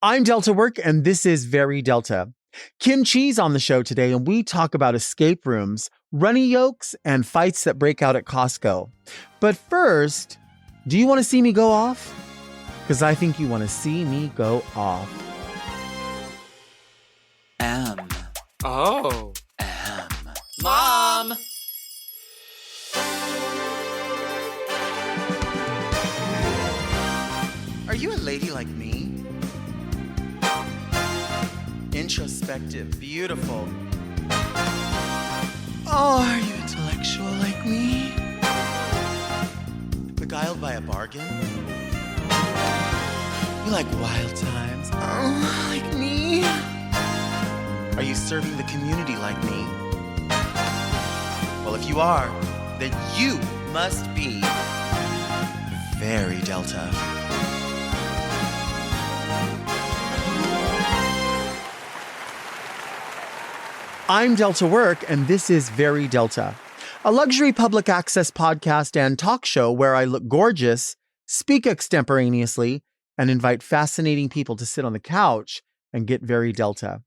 I'm Delta Work, and this is Very Delta. Kim Chi's on the show today, and we talk about escape rooms, runny yolks, and fights that break out at Costco. But first, do you want to see me go off? Because I think you want to see me go off. Oh. Mom! Are you a lady like me? Introspective, beautiful. Oh, are you intellectual like me? Beguiled by a bargain? You like wild times? Oh, like me? Are you serving the community like me? Well, if you are, then you must be very Delta. I'm Delta Work, and this is Very Delta, a luxury public access podcast and talk show where I look gorgeous, speak extemporaneously, and invite fascinating people to sit on the couch and get very Delta.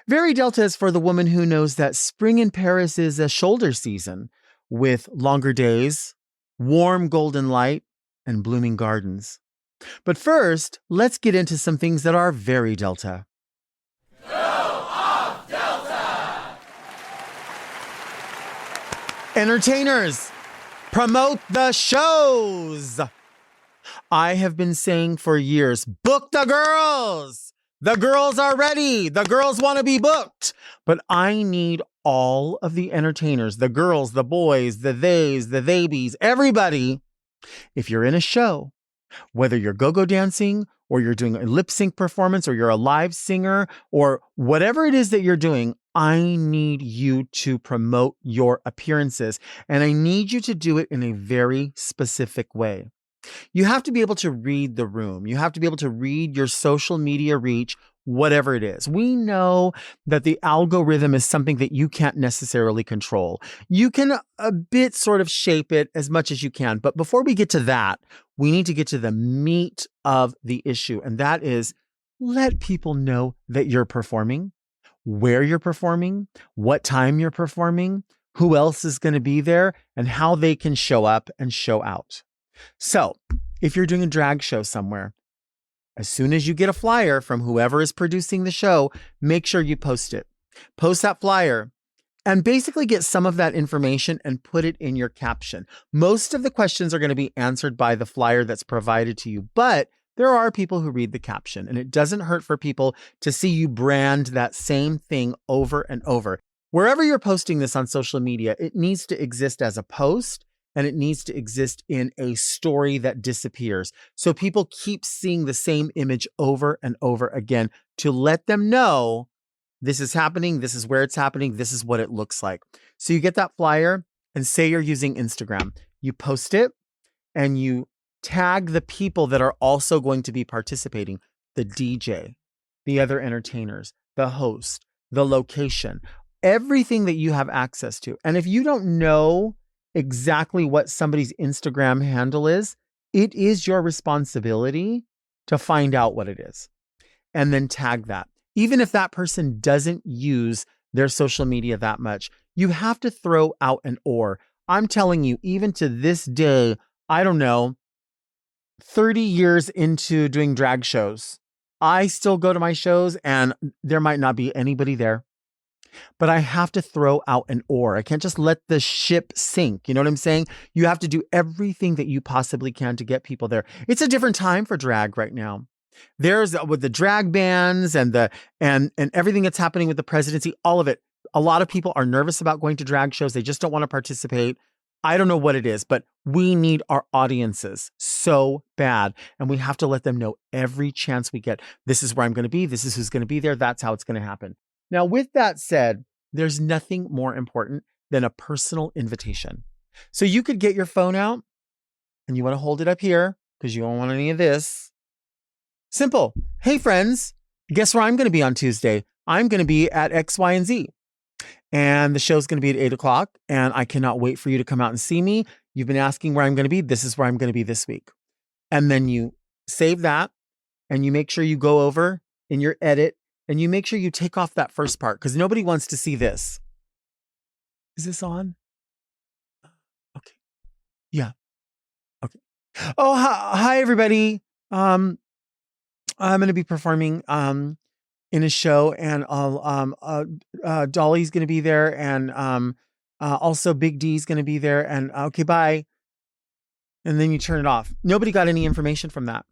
Very Delta is for the woman who knows that spring in Paris is a shoulder season with longer days, warm golden light, and blooming gardens. But first, let's get into some things that are very Delta. Entertainers, promote the shows. I have been saying for years, book the girls. The girls are ready. The girls want to be booked. But I need all of the entertainers, the girls, the boys, the theys, the theybies, everybody. If you're in a show, whether you're go-go dancing or you're doing a lip sync performance or you're a live singer or whatever it is that you're doing, I need you to promote your appearances, and I need you to do it in a very specific way. You have to be able to read the room. You have to be able to read your social media reach, whatever it is. We know that the algorithm is something that you can't necessarily control. You can a bit sort of shape it as much as you can. But before we get to that, we need to get to the meat of the issue. And that is, let people know that you're performing, where you're performing, what time you're performing, who else is going to be there, and how they can show up and show out. So if you're doing a drag show somewhere, as soon as you get a flyer from whoever is producing the show, make sure you post it. Post that flyer and basically get some of that information and put it in your caption. Most of the questions are going to be answered by the flyer that's provided to you, but there are people who read the caption, and it doesn't hurt for people to see you brand that same thing over and over. Wherever you're posting this on social media, it needs to exist as a post, and it needs to exist in a story that disappears. So people keep seeing the same image over and over again to let them know this is happening, this is where it's happening, this is what it looks like. So you get that flyer and say you're using Instagram. You post it and you tag the people that are also going to be participating, the DJ, the other entertainers, the host, the location, everything that you have access to. And if you don't know exactly what somebody's Instagram handle is, it is your responsibility to find out what it is and then tag that. Even if that person doesn't use their social media that much, you have to throw out an or. I'm telling you, even to this day, I don't know, 30 years into doing drag shows, I still go to my shows and there might not be anybody there. But I have to throw out an or. I can't just let the ship sink. You know what I'm saying? You have to do everything that you possibly can to get people there. It's a different time for drag right now. There's with the drag bans and everything that's happening with the presidency, all of it. A lot of people are nervous about going to drag shows. They just don't want to participate. I don't know what it is, but we need our audiences so bad. And we have to let them know every chance we get. This is where I'm going to be. This is who's going to be there. That's how it's going to happen. Now, with that said, there's nothing more important than a personal invitation. So you could get your phone out and you want to hold it up here because you don't want any of this. Simple. Hey, friends, guess where I'm going to be on Tuesday? I'm going to be at X, Y, and Z. And the show's going to be at 8 o'clock. And I cannot wait for you to come out and see me. You've been asking where I'm going to be. This is where I'm going to be this week. And then you save that and you make sure you go over in your edit and you make sure you take off that first part because nobody wants to see this. Is this on? Okay. Yeah. Okay. Oh, hi everybody. I'm going to be performing in a show, and Dolly's going to be there, and also Big D's going to be there, and okay, bye. And then you turn it off. Nobody got any information from that.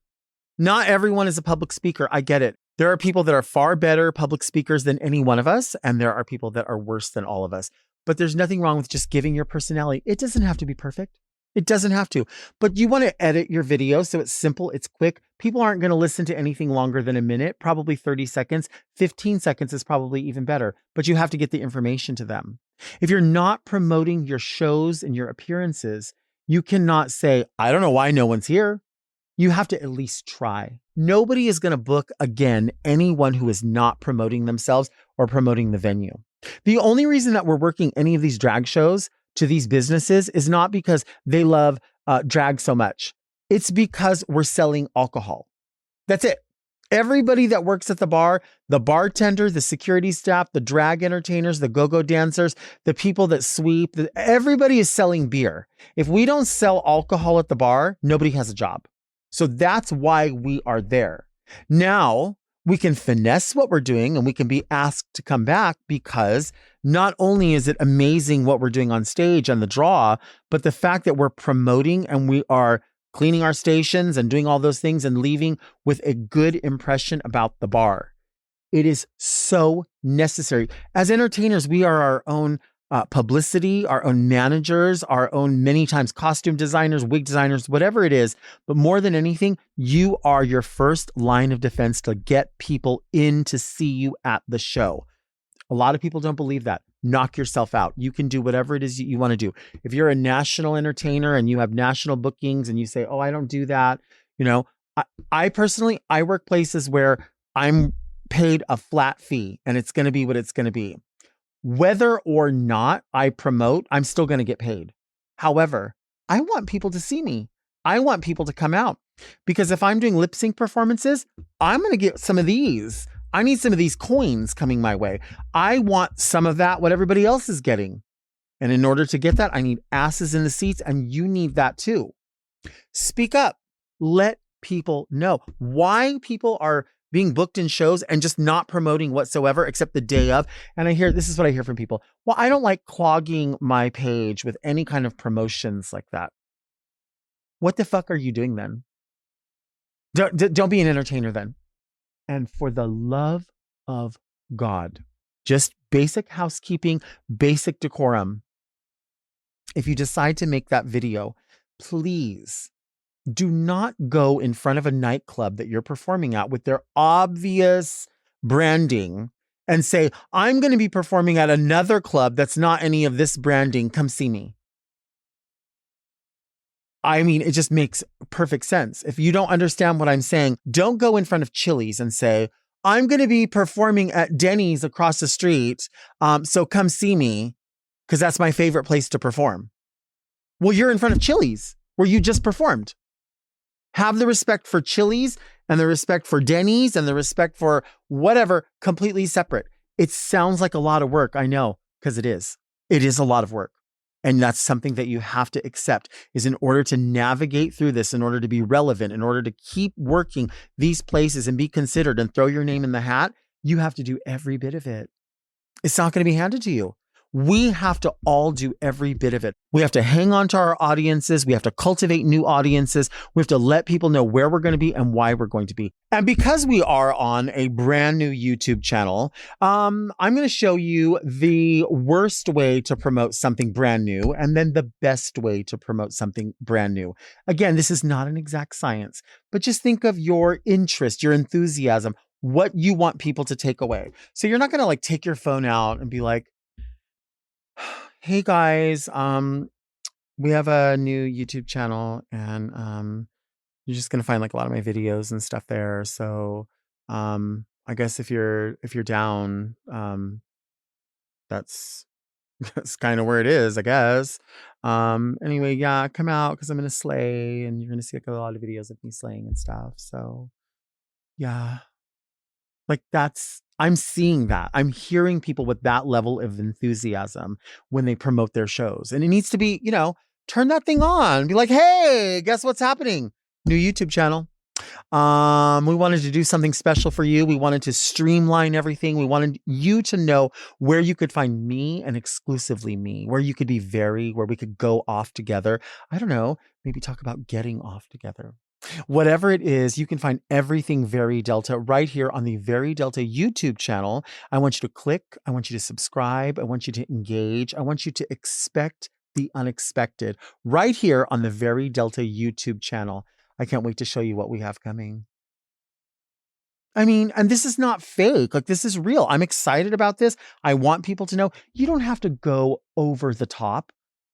Not everyone is a public speaker. I get it. There are people that are far better public speakers than any one of us, and there are people that are worse than all of us. But there's nothing wrong with just giving your personality. It doesn't have to be perfect. It doesn't have to. But you want to edit your video so it's simple, it's quick. People aren't going to listen to anything longer than a minute, probably 30 seconds. 15 seconds is probably even better, but you have to get the information to them. If you're not promoting your shows and your appearances, you cannot say, I don't know why no one's here. You have to at least try. Nobody is going to book again anyone who is not promoting themselves or promoting the venue. The only reason that we're working any of these drag shows to these businesses is not because they love drag so much. It's because we're selling alcohol. That's it. Everybody that works at the bar, the bartender, the security staff, the drag entertainers, the go-go dancers, the people that sweep, everybody is selling beer. If we don't sell alcohol at the bar, nobody has a job. So that's why we are there. Now we can finesse what we're doing and we can be asked to come back because not only is it amazing what we're doing on stage and the draw, but the fact that we're promoting and we are cleaning our stations and doing all those things and leaving with a good impression about the bar. It is so necessary. As entertainers, we are our own publicity, our own managers, our own many times costume designers, wig designers, whatever it is. But more than anything, you are your first line of defense to get people in to see you at the show. A lot of people don't believe that. Knock yourself out. You can do whatever it is you want to do. If you're a national entertainer and you have national bookings and you say, oh, I don't do that. You know, I personally, I work places where I'm paid a flat fee and it's going to be what it's going to be. Whether or not I promote, I'm still going to get paid. However, I want people to see me. I want people to come out because if I'm doing lip sync performances, I'm going to get some of these. I need some of these coins coming my way. I want some of that, what everybody else is getting. And in order to get that, I need asses in the seats and you need that too. Speak up. Let people know why people are being booked in shows and just not promoting whatsoever except the day of. And this is what I hear from people. Well, I don't like clogging my page with any kind of promotions like that. What the fuck are you doing then? Don't be an entertainer then. And for the love of God, just basic housekeeping, basic decorum. If you decide to make that video, please do not go in front of a nightclub that you're performing at with their obvious branding and say, I'm going to be performing at another club that's not any of this branding. Come see me. I mean, it just makes perfect sense. If you don't understand what I'm saying, don't go in front of Chili's and say, I'm going to be performing at Denny's across the street. So come see me because that's my favorite place to perform. Well, you're in front of Chili's where you just performed. Have the respect for Chili's and the respect for Denny's and the respect for whatever, completely separate. It sounds like a lot of work. I know, because it is. It is a lot of work. And that's something that you have to accept is in order to navigate through this, in order to be relevant, in order to keep working these places and be considered and throw your name in the hat, you have to do every bit of it. It's not going to be handed to you. We have to all do every bit of it. We have to hang on to our audiences. We have to cultivate new audiences. We have to let people know where we're going to be and why we're going to be. And because we are on a brand new YouTube channel, I'm going to show you the worst way to promote something brand new and then the best way to promote something brand new. Again, this is not an exact science, but just think of your interest, your enthusiasm, what you want people to take away. So you're not going to like take your phone out and be like, hey guys, we have a new YouTube channel and you're just gonna find like a lot of my videos and stuff there. So I guess if you're down, that's that's kind of where it is, I guess. Anyway, yeah, come out because I'm gonna slay and you're gonna see like a lot of videos of me slaying and stuff. So yeah. Like I'm seeing that. I'm hearing people with that level of enthusiasm when they promote their shows. And it needs to be, turn that thing on. Be like, hey, guess what's happening? New YouTube channel. We wanted to do something special for you. We wanted to streamline everything. We wanted you to know where you could find me and exclusively me, where you could be where we could go off together. I don't know, maybe talk about getting off together. Whatever it is, you can find everything Very Delta right here on the Very Delta YouTube channel. I want you to click. I want you to subscribe. I want you to engage. I want you to expect the unexpected right here on the Very Delta YouTube channel. I can't wait to show you what we have coming. I mean, and this is not fake. Like, this is real. I'm excited about this. I want people to know you don't have to go over the top.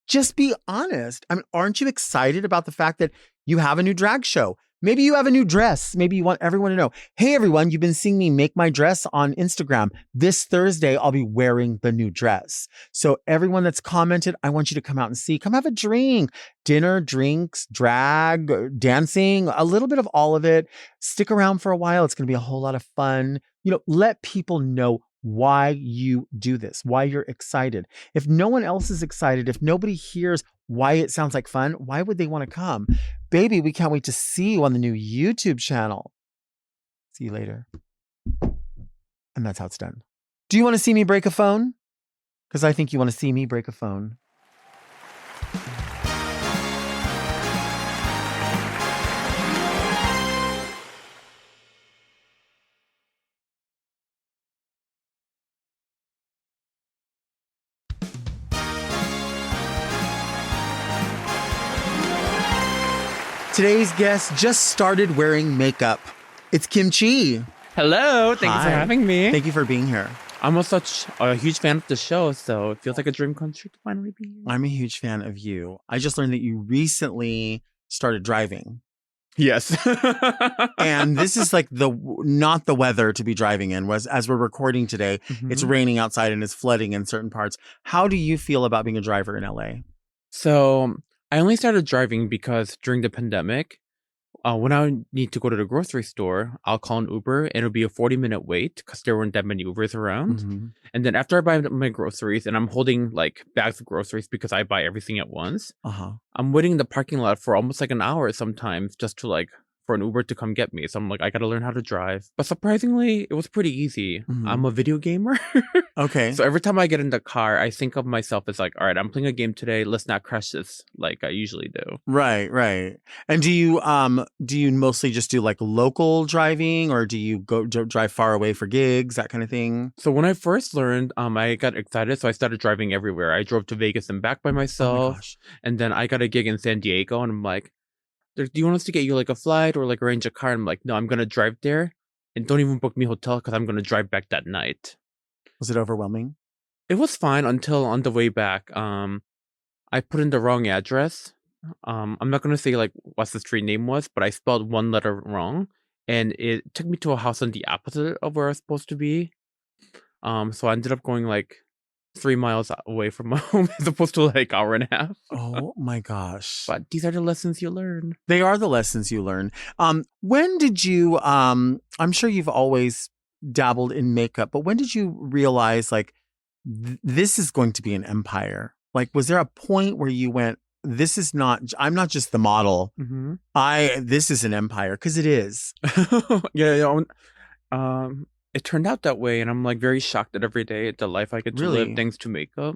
Just be honest. I mean, aren't you excited about the fact that you have a new drag show? Maybe you have a new dress. Maybe you want everyone to know, hey, everyone, you've been seeing me make my dress on Instagram. This Thursday, I'll be wearing the new dress. So everyone that's commented, I want you to come out and see. Come have a drink. Dinner, drinks, drag, dancing, a little bit of all of it. Stick around for a while. It's going to be a whole lot of fun. Let people know why you do this, why you're excited. If no one else is excited, if nobody hears why it sounds like fun, why would they want to come? Baby, we can't wait to see you on the new YouTube channel. See you later. And that's how it's done. Do you want to see me break a phone? Because I think you want to see me break a phone. Today's guest just started wearing makeup. It's Kim Chi. Hello, thank you for having me. Thank you for being here. I'm such a huge fan of the show, so it feels like a dream come true to finally be here. I'm a huge fan of you. I just learned that you recently started driving. Yes. And this is like not the weather to be driving in. As we're recording today, It's raining outside and it's flooding in certain parts. How do you feel about being a driver in LA? So I only started driving because during the pandemic, when I need to go to the grocery store, I'll call an Uber and it'll be a 40-minute wait because there weren't that many Ubers around. Mm-hmm. And then after I buy my groceries and I'm holding like bags of groceries because I buy everything at once, I'm waiting in the parking lot for almost like an hour sometimes just to for an Uber to come get me. So I'm like, I gotta learn how to drive. But surprisingly, it was pretty easy. Mm-hmm. I'm a video gamer. Okay. So every time I get in the car, I think of myself as like, all right, I'm playing a game today. Let's not crash this like I usually do. Right. And do you mostly just do like local driving, or do you go drive far away for gigs, that kind of thing? So when I first learned, I got excited. So I started driving everywhere. I drove to Vegas and back by myself. Oh my gosh. And then I got a gig in San Diego and I'm like, do you want us to get you like a flight or like arrange a car? And I'm like, no, I'm going to drive there and don't even book me a hotel because I'm going to drive back that night. Was it overwhelming? It was fine until on the way back, I put in the wrong address. I'm not going to say like what the street name was, but I spelled one letter wrong. And it took me to a house on the opposite of where I was supposed to be. So I ended up going like 3 miles away from my home as opposed to like hour and a half. Oh my gosh. But these are the lessons you learn. They are the lessons you learn. When did you, I'm sure you've always dabbled in makeup, but when did you realize like this is going to be an empire? Like, was there a point where you went, I'm not just the model. Mm-hmm. This is an empire, because it is. Yeah. It turned out that way, and I'm like very shocked at every day at the life I get to live thanks to makeup,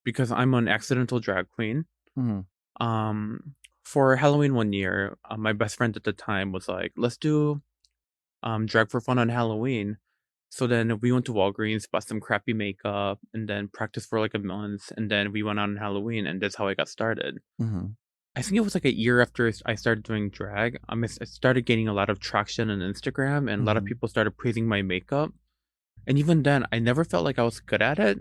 because I'm an accidental drag queen. Mm-hmm. For Halloween one year, my best friend at the time was like, let's do drag for fun on Halloween. So then we went to Walgreens, bought some crappy makeup, and then practiced for like a month, and then we went out on Halloween, and that's how I got started. Mm-hmm. I think it was like a year after I started doing drag. I started gaining a lot of traction on Instagram, and a lot of people started praising my makeup. And even then, I never felt like I was good at it,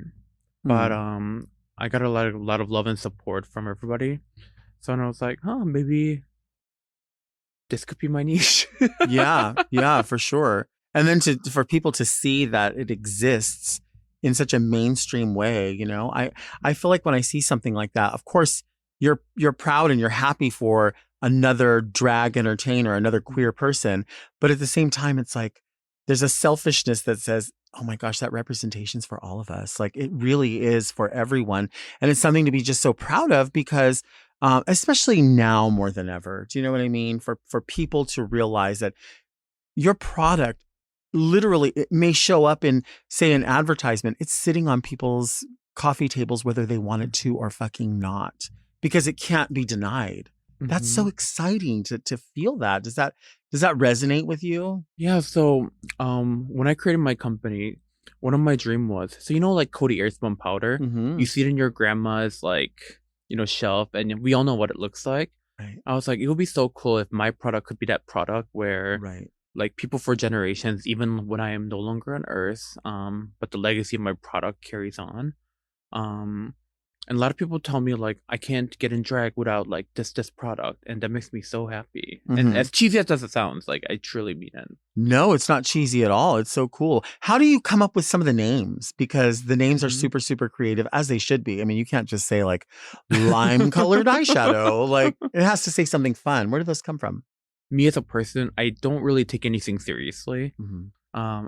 but I got a lot of love and support from everybody. So I was like, maybe this could be my niche. Yeah, for sure. And then for people to see that it exists in such a mainstream way, I feel like when I see something like that, of course, you're proud and you're happy for another drag entertainer, another queer person. But at the same time, it's like, there's a selfishness that says, oh my gosh, that representation's for all of us. Like it really is for everyone. And it's something to be just so proud of because especially now more than ever, do you know what I mean? For people to realize that your product literally, it may show up in, say, an advertisement. It's sitting on people's coffee tables, whether they want it to or fucking not, because it can't be denied. Mm-hmm. That's so exciting to feel that. Does that resonate with you? Yeah. So, when I created my company, one of my dream was, so, like Cody Airspun powder, Mm-hmm. you see it in your grandma's, like, shelf, and we all know what it looks like. Right. I was like, it would be so cool if my product could be that product where, right, like, people for generations, even when I am no longer on Earth, but the legacy of my product carries on. And a lot of people tell me, like, I can't get in drag without, like, this product. And that makes me so happy. Mm-hmm. And as cheesy as it sounds, like, I truly mean it. No, it's not cheesy at all. It's so cool. How do you come up with some of the names? Because the names are super, super creative, as they should be. I mean, you can't just say, like, lime colored eyeshadow. Like, it has to say something fun. Where do those come from? Me as a person, I don't really take anything seriously. Mm-hmm. I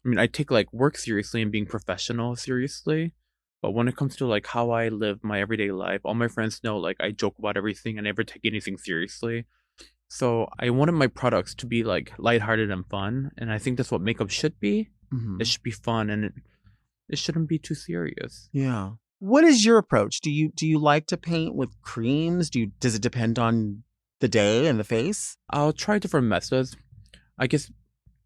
mean, I take, like, work seriously and being professional seriously. But when it comes to, like, how I live my everyday life, all my friends know, like, I joke about everything. I never take anything seriously. So I wanted my products to be, like, lighthearted and fun. And I think that's what makeup should be. Mm-hmm. It should be fun, and it shouldn't be too serious. Yeah. What is your approach? Do you like to paint with creams? Does it depend on the day and the face? I'll try different methods. I guess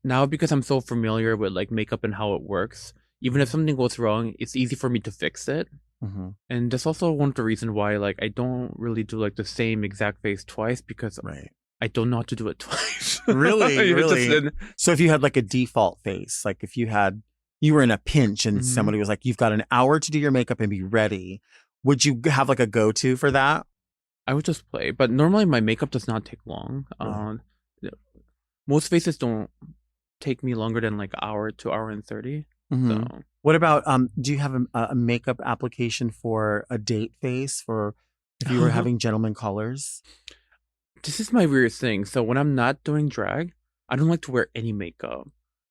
now, because I'm so familiar with, like, makeup and how it works, even if something goes wrong, it's easy for me to fix it. Mm-hmm. And that's also one of the reasons why, like, I don't really do, like, the same exact face twice, because I don't know how to do it twice. Really? Really? So if you had, like, a default face, like if you were in a pinch and somebody was like, you've got an hour to do your makeup and be ready, would you have, like, a go-to for that? I would just play. But normally my makeup does not take long. Most faces don't take me longer than, like, an hour to hour and 30. Mm-hmm. So. What about do you have a makeup application for a date face, for if you were having gentleman callers? This is my weird thing. So when I'm not doing drag, I don't like to wear any makeup.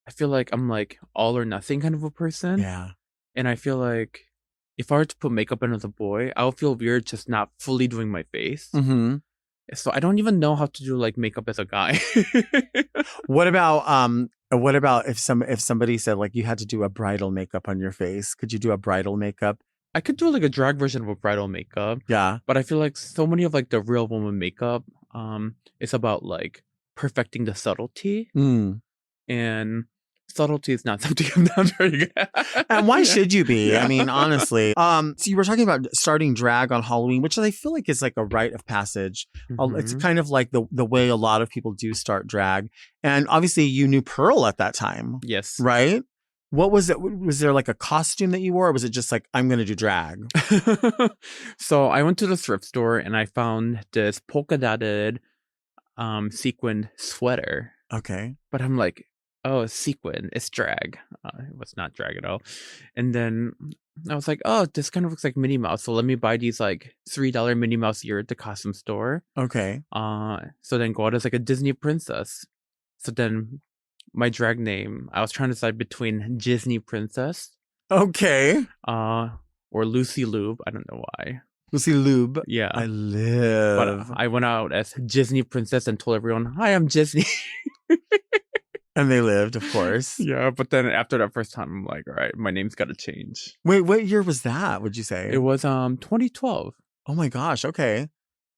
I feel like I'm, like, all or nothing kind of a person. Yeah. And I feel like if I were to put makeup on as a boy, I would feel weird just not fully doing my face. Mm-hmm. So I don't even know how to do, like, makeup as a guy. What about if somebody said, like, you had to do a bridal makeup on your face? Could you do a bridal makeup? I could do, like, a drag version of a bridal makeup. Yeah. But I feel like so many of, like, the real woman makeup, it's about, like, perfecting the subtlety. And subtlety is not something I'm not very good at. And why should you be? Yeah. I mean, honestly. So you were talking about starting drag on Halloween, which I feel like is like a rite of passage. Mm-hmm. It's kind of like the way a lot of people do start drag. And obviously you knew Pearl at that time. Yes. Right? What was it? Was there, like, a costume that you wore, or was it just like, I'm going to do drag? So I went to the thrift store and I found this polka dotted sequined sweater. Okay. But I'm like, oh, it's sequin. It's drag. It was not drag at all. And then I was like, oh, this kind of looks like Minnie Mouse. So let me buy these, like, $3 Minnie Mouse ear at the costume store. Okay. So then go out as, like, a Disney princess. So then my drag name, I was trying to decide between Jizzney Princess. Okay. Or Lucy Lube. I don't know why. Lucy Lube. Yeah. I live. But I went out as Jizzney Princess and told everyone, hi, I'm Jizzney. And they lived, of course. Yeah, but then after that first time, I'm like, all right, my name's got to change. Wait, what year was that, would you say? It was 2012. Oh my gosh, okay.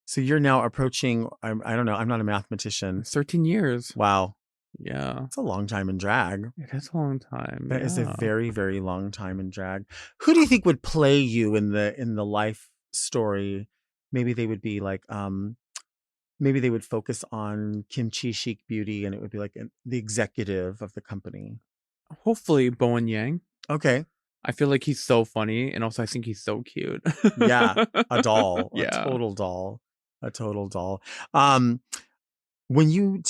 So you're now approaching, I don't know, I'm not a mathematician. 13 years. Wow. Yeah. It's a long time in drag. It is a long time. That is a very, very long time in drag. Who do you think would play you in the life story? Maybe they would be like, maybe they would focus on Kim Chi Chic Beauty, and it would be like the executive of the company. Hopefully Bowen Yang. Okay. I feel like he's so funny, and also I think he's so cute. Yeah, a doll. Yeah. A total doll. A total doll. When you,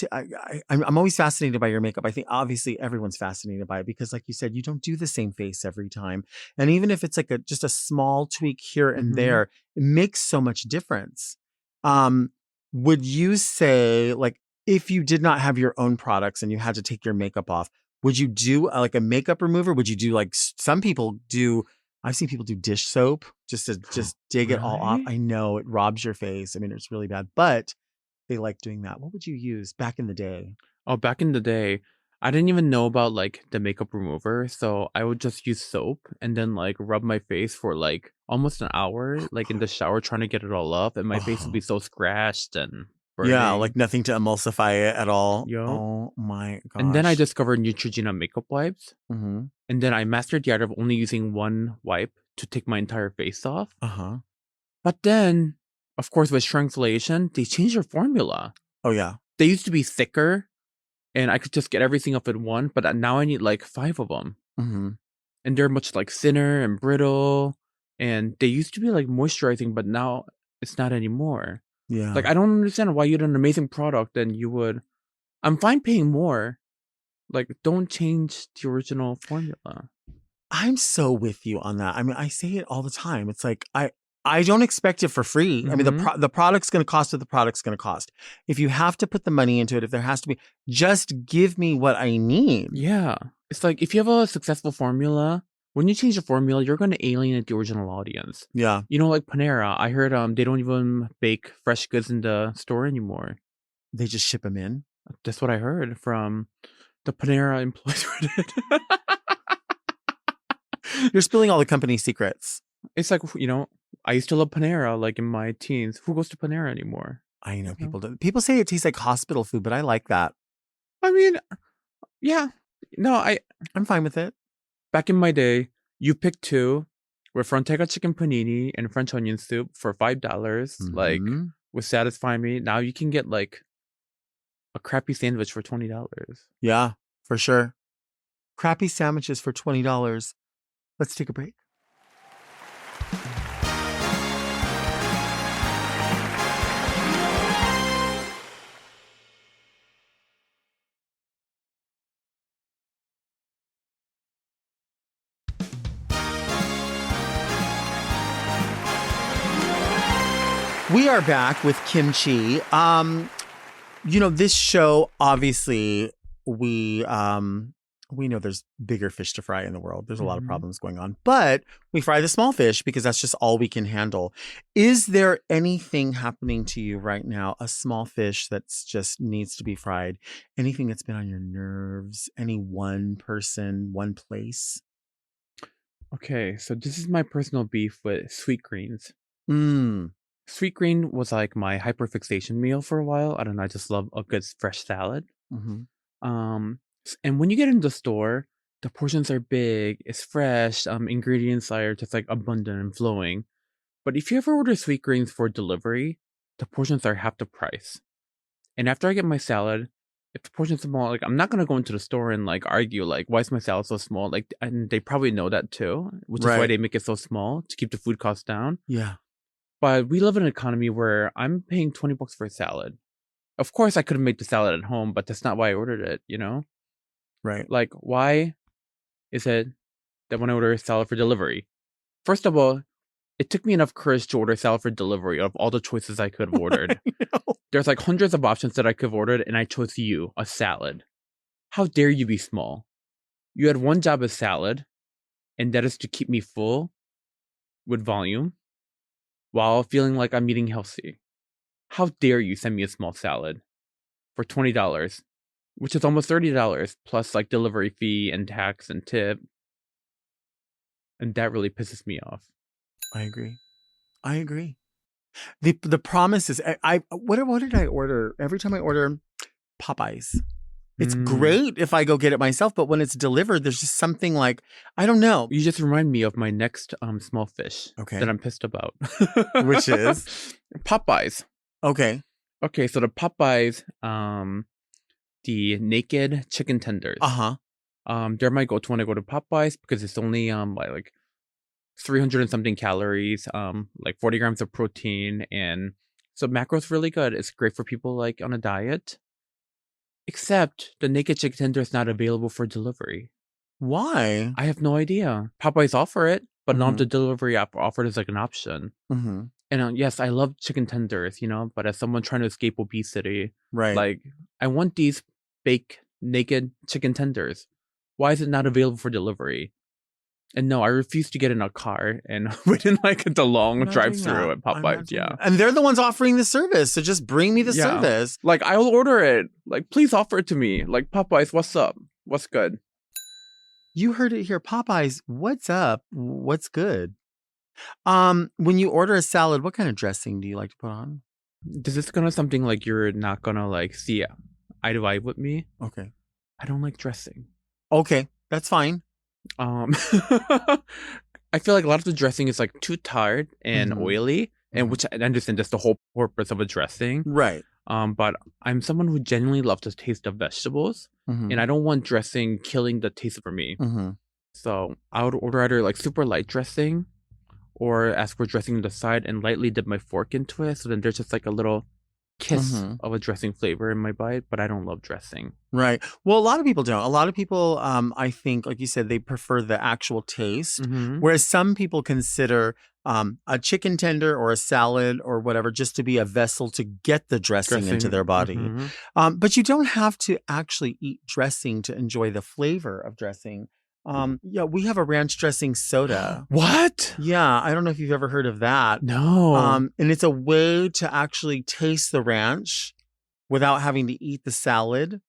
I'm always fascinated by your makeup. I think obviously everyone's fascinated by it because, like you said, you don't do the same face every time. And even if it's like just a small tweak here and there, it makes so much difference. Would you say, like, if you did not have your own products and you had to take your makeup off, Would you do like a makeup remover? Would you do like some people do? I've seen people do dish soap just to dig it all off. Really? I know it robs your face. I mean, it's really bad, but they like doing that. What would you use back in the day? Oh, back in the day, I didn't even know about like the makeup remover, so I would just use soap and then like rub my face for like almost an hour, like in the shower, trying to get it all up, and my face would be so scratched and Yeah, burning. like nothing to emulsify it at all. Yup. Oh my gosh. And then I discovered Neutrogena makeup wipes, Mm-hmm. and then I mastered the art of only using one wipe to take my entire face off. Uh-huh. But then, of course, with shrinkflation, they changed their formula. Oh yeah. They used to be thicker, and I could just get everything up in one, but now I need like 5 of them. Mm-hmm. And they're much like thinner and brittle, and they used to be like moisturizing, but now it's not anymore. Yeah. Like, I don't understand why you had an amazing product and you would. I'm fine paying more. Like, don't change the original formula. I'm so with you on that. I mean, I say it all the time. It's like I don't expect it for free. I mean, the product's going to cost what the product's going to cost. If you have to put the money into it, if there has to be, just give me what I need. Yeah. It's like, if you have a successful formula, when you change the formula, you're going to alienate the original audience. Yeah. You know, like Panera, I heard they don't even bake fresh goods in the store anymore. They just ship them in. That's what I heard from the Panera employees. You're spilling all the company secrets. It's like, you know, I used to love Panera, like in my teens. Who goes to Panera anymore? I know people do. People say it tastes like hospital food, but I like that. I mean, yeah. No, I'm fine with it. back in my day, you picked 2 with Frontega chicken panini and French onion soup for $5. Like, would satisfy me. Now you can get like a crappy sandwich for $20. Yeah, for sure. Crappy sandwiches for $20. Let's take a break. We are back with Kim Chi. You know, this show, obviously, we know there's bigger fish to fry in the world. There's a lot of problems going on, but we fry the small fish because that's just all we can handle. Is there anything happening to you right now, a small fish that's just needs to be fried? Anything that's been on your nerves? Any one person, one place? Okay, so this is my personal beef with sweet greens. Mm. Sweet green was like my hyperfixation meal for a while. I don't know, I just love a good fresh salad. Mm-hmm. And when you get in the store, the portions are big, it's fresh, ingredients are just like abundant and flowing. But if you ever order sweet greens for delivery, the portions are half the price. And after I get my salad, if the portion's small, like, I'm not gonna go into the store and like argue like, why is my salad so small? Like, and they probably know that too, which is why they make it so small to keep the food costs down. Yeah. But we live in an economy where I'm paying $20 for a salad. Of course, I could have made the salad at home, but that's not why I ordered it, you know? Right. Like, why is it that when I order a salad for delivery? First of all, it took me enough courage to order salad for delivery of all the choices I could have ordered. There's like hundreds of options that I could have ordered, and I chose you, a salad. How dare you be small? You had one job as salad, and that is to keep me full with volume while feeling like I'm eating healthy. How dare you send me a small salad for $20, which is almost $30 plus like delivery fee and tax and tip. And that really pisses me off. I agree. The promise is what did I order? Every time I order Popeyes. It's great if I go get it myself, but when it's delivered, there's just something like, I don't know. You just remind me of my next small fish that I'm pissed about. Which is? Popeyes. Okay. Okay, so the Popeyes, the naked chicken tenders. They're my go-to when I go to Popeyes because it's only like 300 and something calories, like 40 grams of protein, and so macros really good. It's great for people like on a diet. Except the naked chicken tender is not available for delivery. Why? I have no idea. Popeyes offer it, but not the delivery app offered as like an option. And yes, I love chicken tenders, you know, but as someone trying to escape obesity, right? Like, I want these baked naked chicken tenders. why is it not available for delivery? And no, I refuse to get in a car and wait in like the long drive-through at Popeyes. Yeah. And they're the ones offering the service. So just bring me the service. Like, I'll order it. Like, please offer it to me. Like, Popeyes, what's up? What's good? You heard it here. Popeyes, what's up? What's good? When you order a salad, what kind of dressing do you like to put on? Is this gonna something like you're not gonna like see eye to eye with me? Okay. I don't like dressing. Okay, that's fine. I feel like a lot of the dressing is like too tart and oily, and which I understand that's the whole purpose of a dressing. Right. But I'm someone who genuinely loves the taste of vegetables, and I don't want dressing killing the taste for me. So I would order either like super light dressing, or ask for dressing on the side and lightly dip my fork into it. So then there's just like a little kiss of a dressing flavor in my bite, but I don't love dressing. Right. Well, a lot of people don't. A lot of people, I think, like you said, they prefer the actual taste, whereas some people consider a chicken tender or a salad or whatever just to be a vessel to get the dressing into their body. But you don't have to actually eat dressing to enjoy the flavor of dressing. Yeah, we have a ranch dressing soda. What? Yeah, I don't know if you've ever heard of that. No. And it's a way to actually taste the ranch without having to eat the salad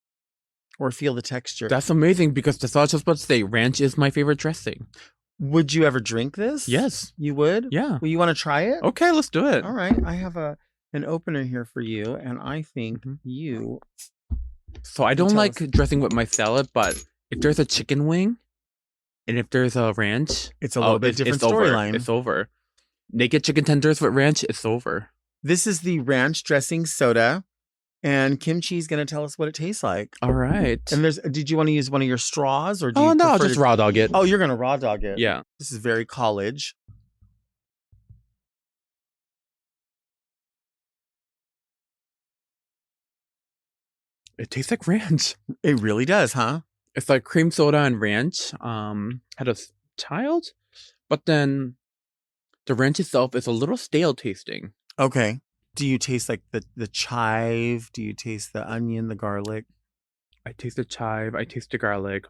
or feel the texture. That's amazing, because that's all I was just about to say. Ranch is my favorite dressing. Would you ever drink this? Yes. You would? Yeah. Well, you want to try it? Okay, let's do it. All right. I have an opener here for you, and I think you... So I don't like dressing with my salad, but if there's a chicken wing, and if there's a ranch, it's a little bit different storyline. It's over. Naked chicken tenders with ranch, it's over. This is the ranch dressing soda, and Kim Chi's going to tell us what it tastes like. All right. And did you want to use one of your straws, or do you no, I'll just raw dog it. Oh, you're going to raw dog it. Yeah. This is very college. It tastes like ranch. It really does, huh? It's like cream soda and ranch. Had a child, but then the ranch itself is a little stale tasting. Okay. Do you taste like the chive? Do you taste the onion, the garlic? I taste the chive. I taste the garlic.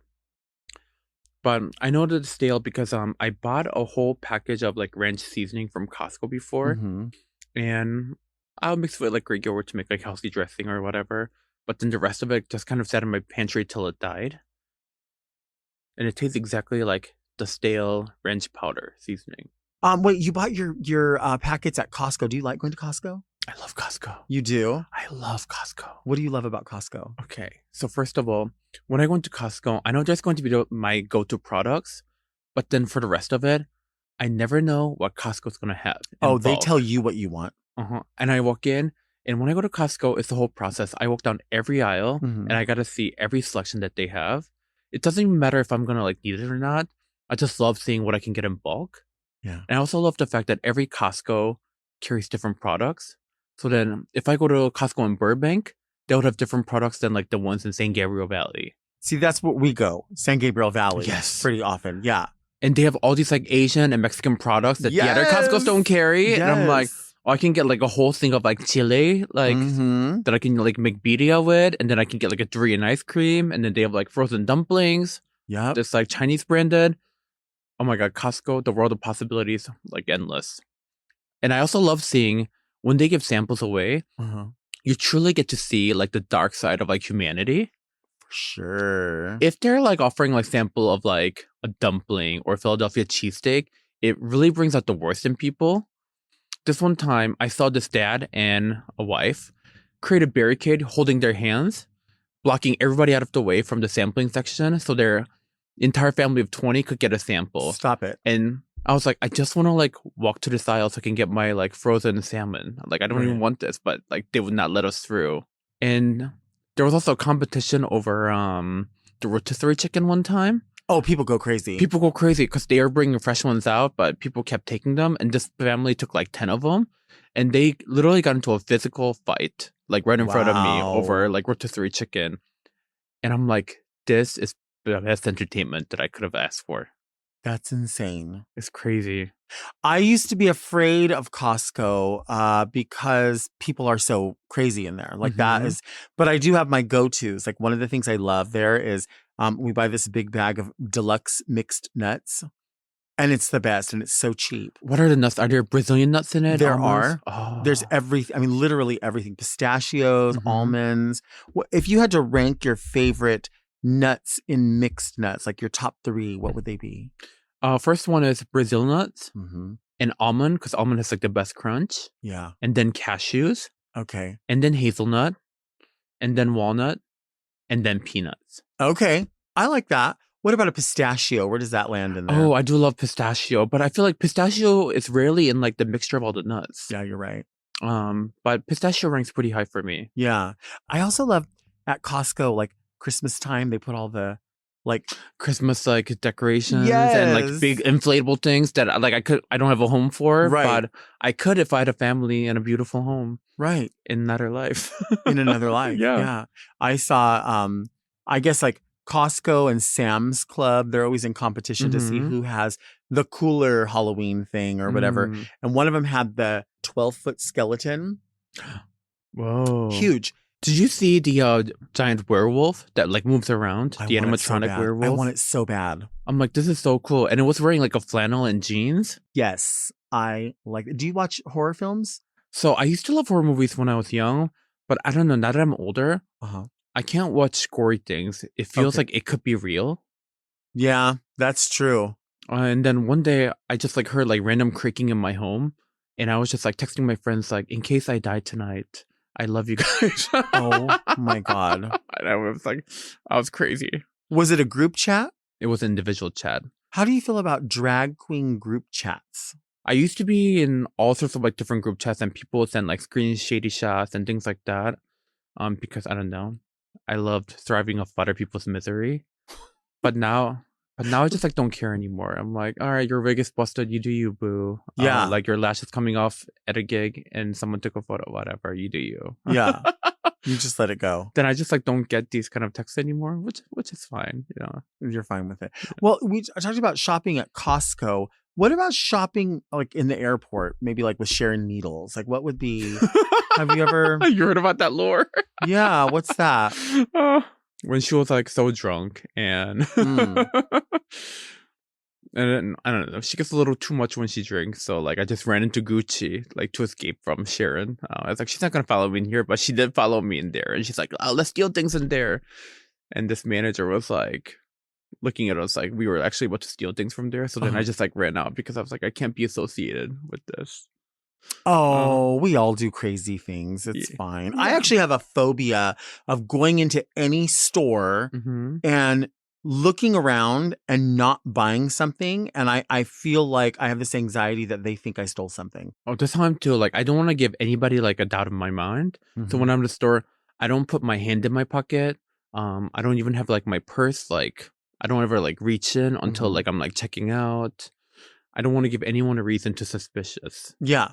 But I know that it's stale because I bought a whole package of like ranch seasoning from Costco before, and I'll mix it with like Greek yogurt to make like healthy dressing or whatever. But then the rest of it just kind of sat in my pantry till it died. And it tastes exactly like the stale ranch powder seasoning. Wait, you bought your packets at Costco. Do you like going to Costco? I love Costco. You do? I love Costco. What do you love about Costco? Okay, so first of all, when I go into Costco, I know there's going to be my go-to products, but then for the rest of it, I never know what Costco's going to have. Oh, they tell you what you want. And I walk in, and when I go to Costco, it's the whole process. I walk down every aisle, and I got to see every selection that they have. It doesn't even matter if I'm going to like need it or not. I just love seeing what I can get in bulk. Yeah. And I also love the fact that every Costco carries different products. So then if I go to Costco in Burbank, they would have different products than like the ones in San Gabriel Valley. See, that's what we go. San Gabriel Valley. Yes. Pretty often. Yeah. And they have all these like Asian and Mexican products that the other Costco's don't carry. Yes. And I'm like, I can get like a whole thing of like chile, like that I can like make birria with, and then I can get like a durian ice cream, and then they have like frozen dumplings. Yeah, it's like Chinese branded. Oh my god, Costco, the world of possibilities, like endless. And I also love seeing when they give samples away, you truly get to see like the dark side of like humanity. For sure. If they're like offering like sample of like a dumpling or Philadelphia cheesesteak, it really brings out the worst in people. This one time, I saw this dad and a wife create a barricade holding their hands, blocking everybody out of the way from the sampling section so their entire family of 20 could get a sample. Stop it. And I was like, I just want to like walk to this aisle so I can get my like frozen salmon. Like, I don't even want this, but like they would not let us through. And there was also a competition over the rotisserie chicken one time. Oh, people go crazy. People go crazy because they are bringing fresh ones out, but people kept taking them. And this family took like 10 of them. And they literally got into a physical fight, like right in front of me over like rotisserie chicken. And I'm like, this is the best entertainment that I could have asked for. That's insane. It's crazy. I used to be afraid of Costco because people are so crazy in there. Like that is, but I do have my go-tos. Like one of the things I love there is We buy this big bag of deluxe mixed nuts. And it's the best, and it's so cheap. What are the nuts? Are there Brazilian nuts in it? There Almonds? are. Oh. There's everything. I mean, literally everything. Pistachios, almonds. If you had to rank your favorite nuts in mixed nuts, like your top 3, what would they be? First one is Brazil nuts and almond, because almond has like the best crunch. Yeah. And then cashews. Okay. And then hazelnut. And then walnut. And then peanuts. Okay. I like that. What about a pistachio? Where does that land in there? Oh, I do love pistachio, but I feel like pistachio is rarely in like the mixture of all the nuts. Yeah, you're right. But pistachio ranks pretty high for me. Yeah. I also love at Costco, like Christmas time, they put all the like Christmas like decorations and like big inflatable things that like I don't have a home for, but I could if I had a family and a beautiful home. Right. In another life. In another life. Yeah. I saw I guess like Costco and Sam's Club, they're always in competition to see who has the cooler Halloween thing or whatever. And one of them had the 12-foot skeleton. Whoa. Huge. Did you see the giant werewolf that like moves around? The animatronic werewolf? I want it so bad. I'm like, this is so cool. And it was wearing like a flannel and jeans. Yes. I like it. Do you watch horror films? So I used to love horror movies when I was young, but I don't know, now that I'm older, I can't watch gory things. It feels like it could be real. Yeah, that's true. And then one day I just like heard like random creaking in my home. And I was just like texting my friends like, in case I die tonight, I love you guys. Oh my God. And I was crazy. Was it a group chat? It was an individual chat. How do you feel about drag queen group chats? I used to be in all sorts of like different group chats and people would send like screen shady shots and things like that. Because I don't know. I loved thriving off other people's misery. But now I just like don't care anymore. I'm like, all right, your wig is busted. You do you, boo. Yeah. Like your lash is coming off at a gig and someone took a photo, whatever. You do you. Yeah. You just let it go. Then I just like don't get these kind of texts anymore, which is fine. You know, you're fine with it. Well, I talked about shopping at Costco. What about shopping like in the airport? Maybe like with sharing needles. Like what would be? Have you ever? You heard about that lore? Yeah. What's that? When she was like so drunk and and then, I don't know, she gets a little too much when she drinks. So like I just ran into Gucci like to escape from Sharon. I was like, she's not gonna follow me in here, but she did follow me in there. And she's like, oh, let's steal things in there. And this manager was like looking at us like we were actually about to steal things from there. So then I just like ran out because I was like, I can't be associated with this. Oh, we all do crazy things. It's fine. Yeah. I actually have a phobia of going into any store and looking around and not buying something. And I feel like I have this anxiety that they think I stole something. Oh, this time too. Like, I don't want to give anybody like a doubt in my mind. So when I'm in the store, I don't put my hand in my pocket. I don't even have like my purse. Like, I don't ever like reach in until like I'm like checking out. I don't want to give anyone a reason to suspicious. Yeah.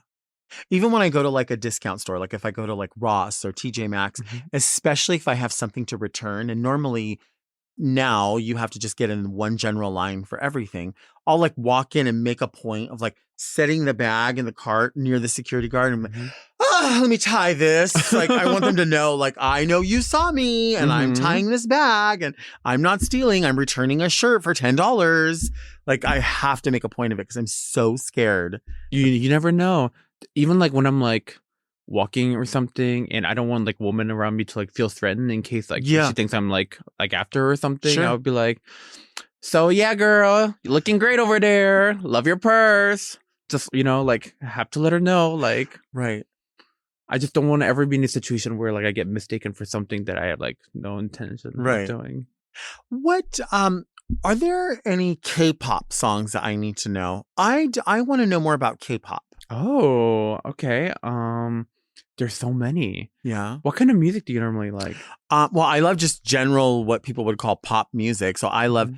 Even when I go to like a discount store, like if I go to like Ross or TJ Maxx, especially if I have something to return, and normally now you have to just get in one general line for everything. I'll like walk in and make a point of like setting the bag in the cart near the security guard and I'm like, let me tie this. Like I want them to know, like, I know you saw me and I'm tying this bag and I'm not stealing. I'm returning a shirt for $10. Like I have to make a point of it because I'm so scared. You never know. Even like when I'm like walking or something and I don't want like women around me to like feel threatened in case like she thinks I'm like after her or something. I would be like, so yeah, girl, you're looking great over there. Love your purse. Just, you know, like have to let her know. Like, right. I just don't want to ever be in a situation where like I get mistaken for something that I had like no intention of doing. What are there any K-pop songs that I need to know? I want to know more about K-pop. Oh, okay. There's so many. Yeah. What kind of music do you normally like? Well, I love just general what people would call pop music. So I love,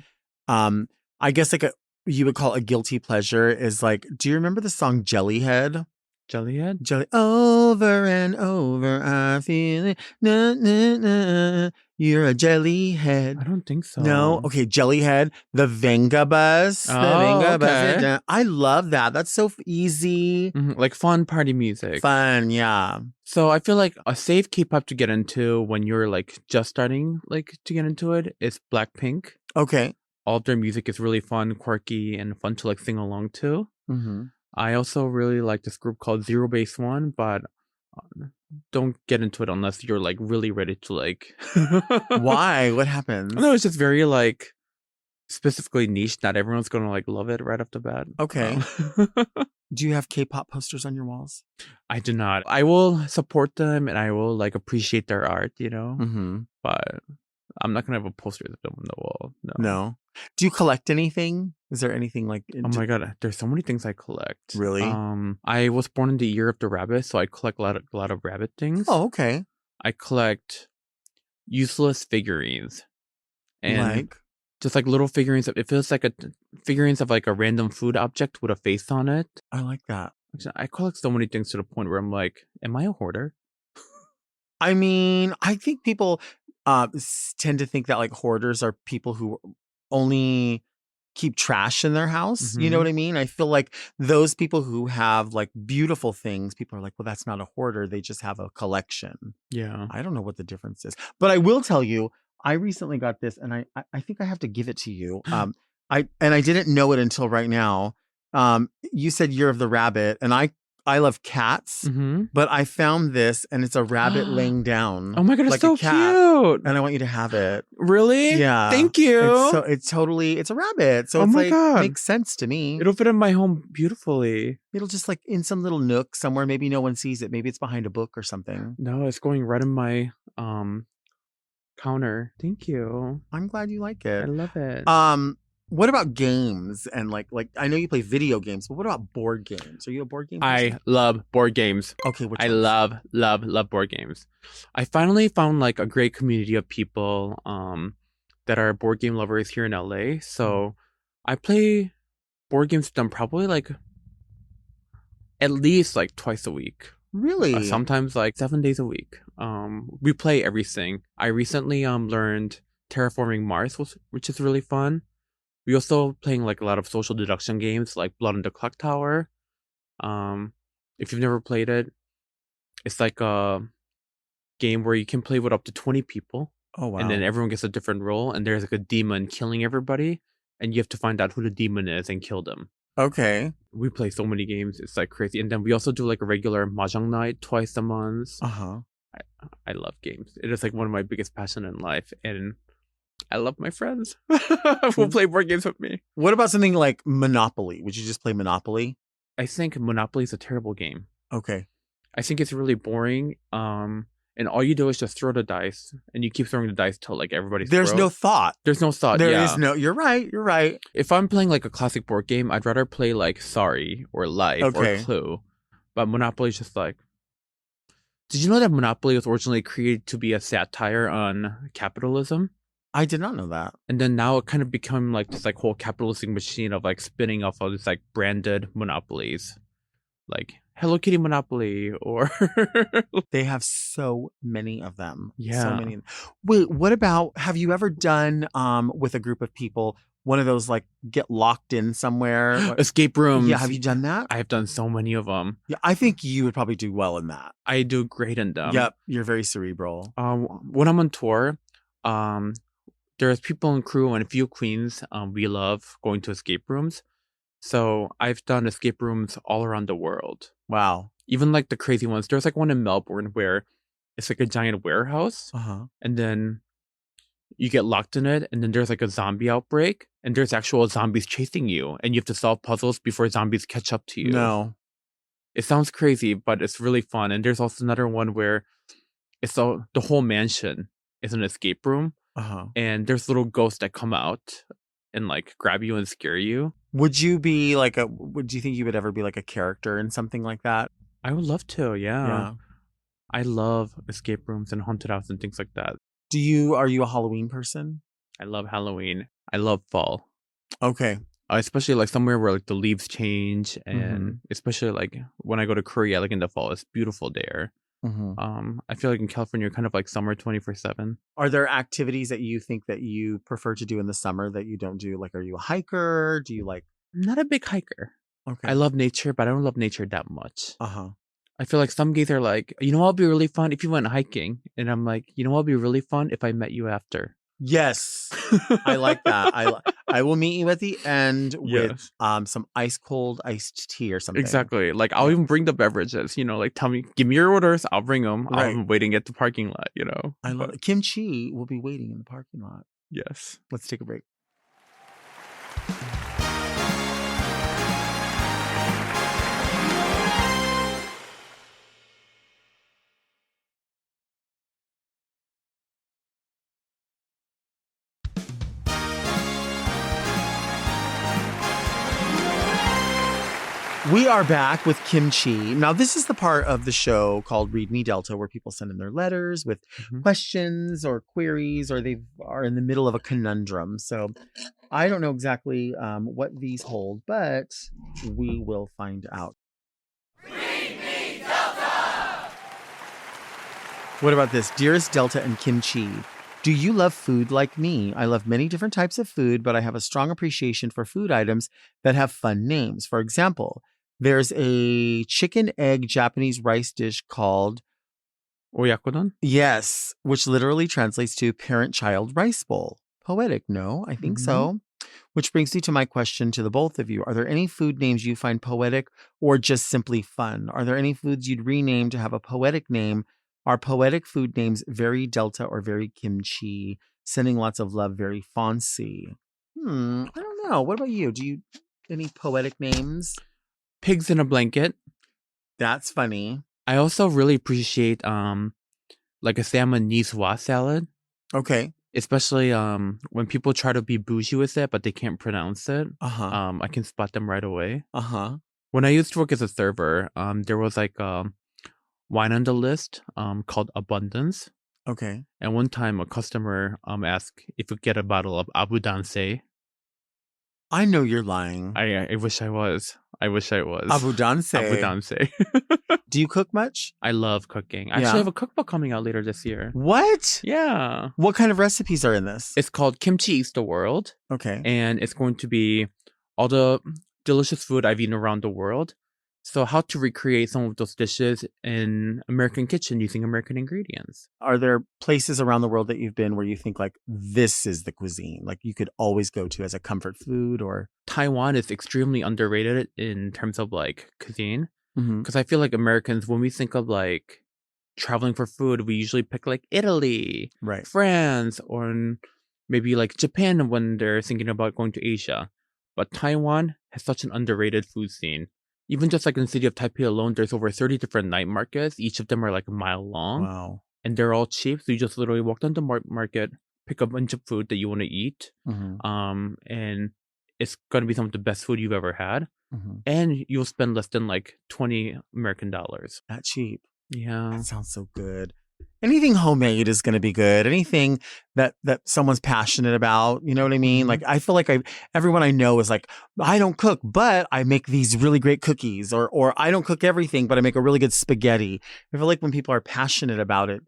I guess like you would call a guilty pleasure is like, do you remember the song Jellyhead? Jellyhead? Over and over, I feel it. Na, na, na. You're a jellyhead. I don't think so. No? Okay, Jellyhead. The Venga Bus. The Oh, Venga Bus. okay. I love that. That's so easy. Like fun party music. Fun, yeah. So I feel like a safe K-pop to get into when you're like just starting like to get into it is Blackpink. Okay. All of their music is really fun, quirky, and fun to like sing along to. Mm-hmm. I also really like this group called Zero Base One, but don't get into it unless you're like really ready to like. Why? What happens? No, it's just very like specifically niche. Not everyone's gonna like love it right off the bat. Okay. Do you have K-pop posters on your walls? I do not. I will support them and I will like appreciate their art, you know. Mm-hmm. But I'm not gonna have a poster of them on the wall. No. Do you collect anything? Is there anything like? Oh my god, there's so many things I collect. Really? I was born in the year of the rabbit, so I collect a lot of rabbit things. Oh, okay. I collect useless figurines, and Like? just like little figurines. It feels like figurines of like a random food object with a face on it. I like that. Actually, I collect so many things to the point where I'm like, am I a hoarder? I mean, I think people tend to think that like hoarders are people who only keep trash in their house. You know Mhm. what I mean? I feel like those people who have like beautiful things, people are like, well, that's not a hoarder. They just have a collection. Yeah. I don't know what the difference is. But I will tell you, I recently got this and I think I have to give it to you. I didn't know it until right now. You said Year of the Rabbit, and I love cats, Mm-hmm. but I found this and it's a rabbit laying down. Oh my god, it's like so a cat, cute. and I want you to have it. Really? Yeah. Thank you. It's a rabbit. So Oh it's my like God. makes sense to me. It'll fit in my home beautifully. It'll just like in some little nook somewhere. Maybe no one sees it. Maybe it's behind a book or something. No, it's going right in my counter. Thank you. I'm glad you like I it. love it. What about games and like I know you play video games, but what about board games? Are you a board game person? I love board games. Okay, which I ones? love board games. I finally found like a great community of people that are board game lovers here in LA. So I play board games with them probably like at least like twice a week. Really? Sometimes like 7 days a week. We play everything. I recently learned Terraforming Mars, which is really fun. We also playing like a lot of social deduction games like Blood on the Clock Tower. If you've never played it, it's like a game where you can play with up to 20 people. Oh wow. And then everyone gets a different role, and there's like a demon killing everybody, and you have to find out who the demon is and kill them. Okay. We play so many games, it's like crazy. And then we also do like a regular mahjong night twice a month. Uh-huh. I love games. It is like one of my biggest passion in life, and I love my friends who play board games with me. What about something like Monopoly? Would you just play Monopoly? I think Monopoly is a terrible game. Okay. I think it's really boring. And all you do is just throw the dice, and you keep throwing the dice till like everybody's There's broke. no thought. There's no thought. There yeah. is no. You're right. You're right. If I'm playing like a classic board game, I'd rather play like Sorry or Life Okay. or Clue. But Monopoly is just like. Did you know that Monopoly was originally created to be a satire on capitalism? I did not know that. And then now it kind of become like this like whole capitalistic machine of like spinning off all these like branded monopolies, like Hello Kitty Monopoly or They have so many of them. So Yeah. many. Wait, what about, have you ever done with a group of people one of those like get locked in somewhere? escape rooms. Yeah, have you done that? I have done so many of them. Yeah, I think you would probably do well in that. I do great in them. Yep, you're very cerebral. When I'm on tour, there's people in crew and a few queens. We love going to escape rooms. So I've done escape rooms all around the world. Wow. Even like the crazy ones. There's like one in Melbourne where it's like a giant warehouse, Uh-huh. and then you get locked in it, and then there's like a zombie outbreak, and there's actual zombies chasing you, and you have to solve puzzles before zombies catch up to you. No. It sounds crazy, but it's really fun. And there's also another one where it's the whole mansion is an escape room, Uh-huh. and there's little ghosts that come out and like grab you and scare you. Would you be like do you think you would ever be like a character in something like that? I would love to, yeah. Yeah. I love escape rooms and haunted houses and things like that. Are you a Halloween person? I love Halloween. I love fall. Okay. Especially like somewhere where like the leaves change, and Mm-hmm. especially like when I go to Korea, like in the fall, it's beautiful there. I feel like in California, you're kind of like summer 24/7. Are there activities that you think that you prefer to do in the summer that you don't do? Like, are you a hiker? Do you like? I'm not a big hiker. Okay. I love nature, but I don't love nature that much. Uh-huh. I feel like some gays are like, you know what would be really fun if you went hiking? And I'm like, you know what would be really fun if I met you after? Yes. I like that. I will meet you at the end with Yes. some ice cold iced tea or something. Exactly. Like, I'll even bring the beverages, like, tell me, give me your orders. I'll bring them. Right. I'm waiting at the parking lot, I love it. Kim Chi will be waiting in the parking lot. Yes. Let's take a break. We are back with Kim Chi. Now, this is the part of the show called Read Me Delta, where people send in their letters with questions or queries, or they are in the middle of a conundrum. So I don't know exactly what these hold, but we will find out. Read Me Delta! What about this? Dearest Delta and Kim Chi, do you love food like me? I love many different types of food, but I have a strong appreciation for food items that have fun names. For example, there's a chicken egg Japanese rice dish called Oyakodon? Yes, which literally translates to parent-child rice bowl. Poetic, no? I think so. Which brings me to my question to the both of you. Are there any food names you find poetic or just simply fun? Are there any foods you'd rename to have a poetic name? Are poetic food names very Delta or very Kim Chi? Sending lots of love, very fancy. I don't know. What about you? Do you any poetic names? Pigs in a blanket. That's funny. I also really appreciate like a salmon niçoise salad. Okay. Especially when people try to be bougie with it, but they can't pronounce it. Uh-huh. I can spot them right away. Uh-huh. When I used to work as a server, there was like wine on the list called Abundance. Okay. And one time a customer asked if we could get a bottle of Abundance. I know you're lying. I wish I was. I wish I was. Abundance. Abundance. Do you cook much? I love cooking. I actually have a cookbook coming out later this year. What? Yeah. What kind of recipes are in this? It's called Kim Chi Eats the World. Okay. And it's going to be all the delicious food I've eaten around the world. So how to recreate some of those dishes in American kitchen using American ingredients. Are there places around the world that you've been where you think like this is the cuisine, like you could always go to as a comfort food? Or Taiwan is extremely underrated in terms of like cuisine. Because I feel like Americans, when we think of like traveling for food, we usually pick like Italy, right, France, or maybe like Japan when they're thinking about going to Asia. But Taiwan has such an underrated food scene. Even just like in the city of Taipei alone, there's over 30 different night markets. Each of them are like a mile long. Wow. And they're all cheap. So you just literally walk down the market, pick a bunch of food that you want to eat. And it's going to be some of the best food you've ever had. And you'll spend less than like $20 American dollars. That cheap. Yeah. That sounds so good. Anything homemade is going to be good. Anything that someone's passionate about, you know what I mean? Like, I feel like everyone I know is like, I don't cook, but I make these really great cookies, or I don't cook everything, but I make a really good spaghetti. I feel like when people are passionate about it,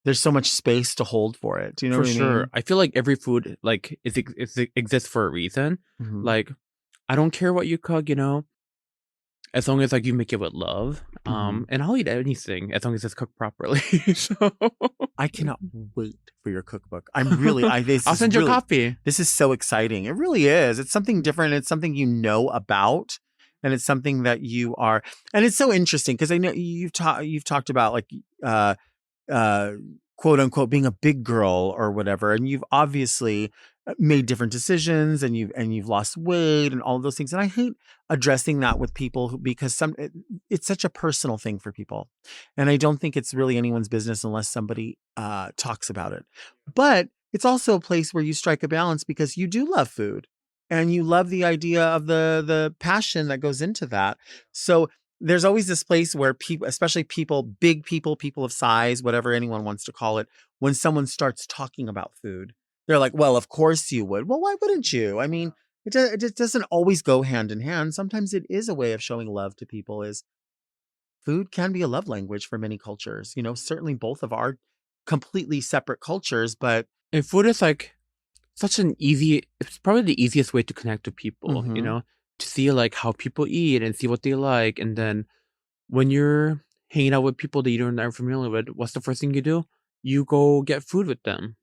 there's so much space to hold for it. Do you know what I mean? For sure. I feel like every food like exists for a reason. Like, I don't care what you cook, as long as like you make it with love. And I'll eat anything as long as it's cooked properly. So I cannot wait for your cookbook. I'm really I'll send you a copy. This is so exciting. It really is. It's something different. It's something you know about. And it's something that you are, and it's so interesting because I know you've talked about like quote unquote being a big girl or whatever, and you've obviously made different decisions, and you've lost weight and all of those things. And I hate addressing that with people because it's such a personal thing for people, and I don't think it's really anyone's business unless somebody talks about it. But it's also a place where you strike a balance because you do love food, and you love the idea of the passion that goes into that. So there's always this place where people, especially big people of size, whatever anyone wants to call it, when someone starts talking about food, they're like, well, of course you would. Well, why wouldn't you? I mean, it just doesn't always go hand in hand. Sometimes it is a way of showing love to people is food can be a love language for many cultures. You know, certainly both of our completely separate cultures, but And food is like it's probably the easiest way to connect with people, you know, to see like how people eat and see what they like. And then when you're hanging out with people that you don't are familiar with, what's the first thing you do? You go get food with them,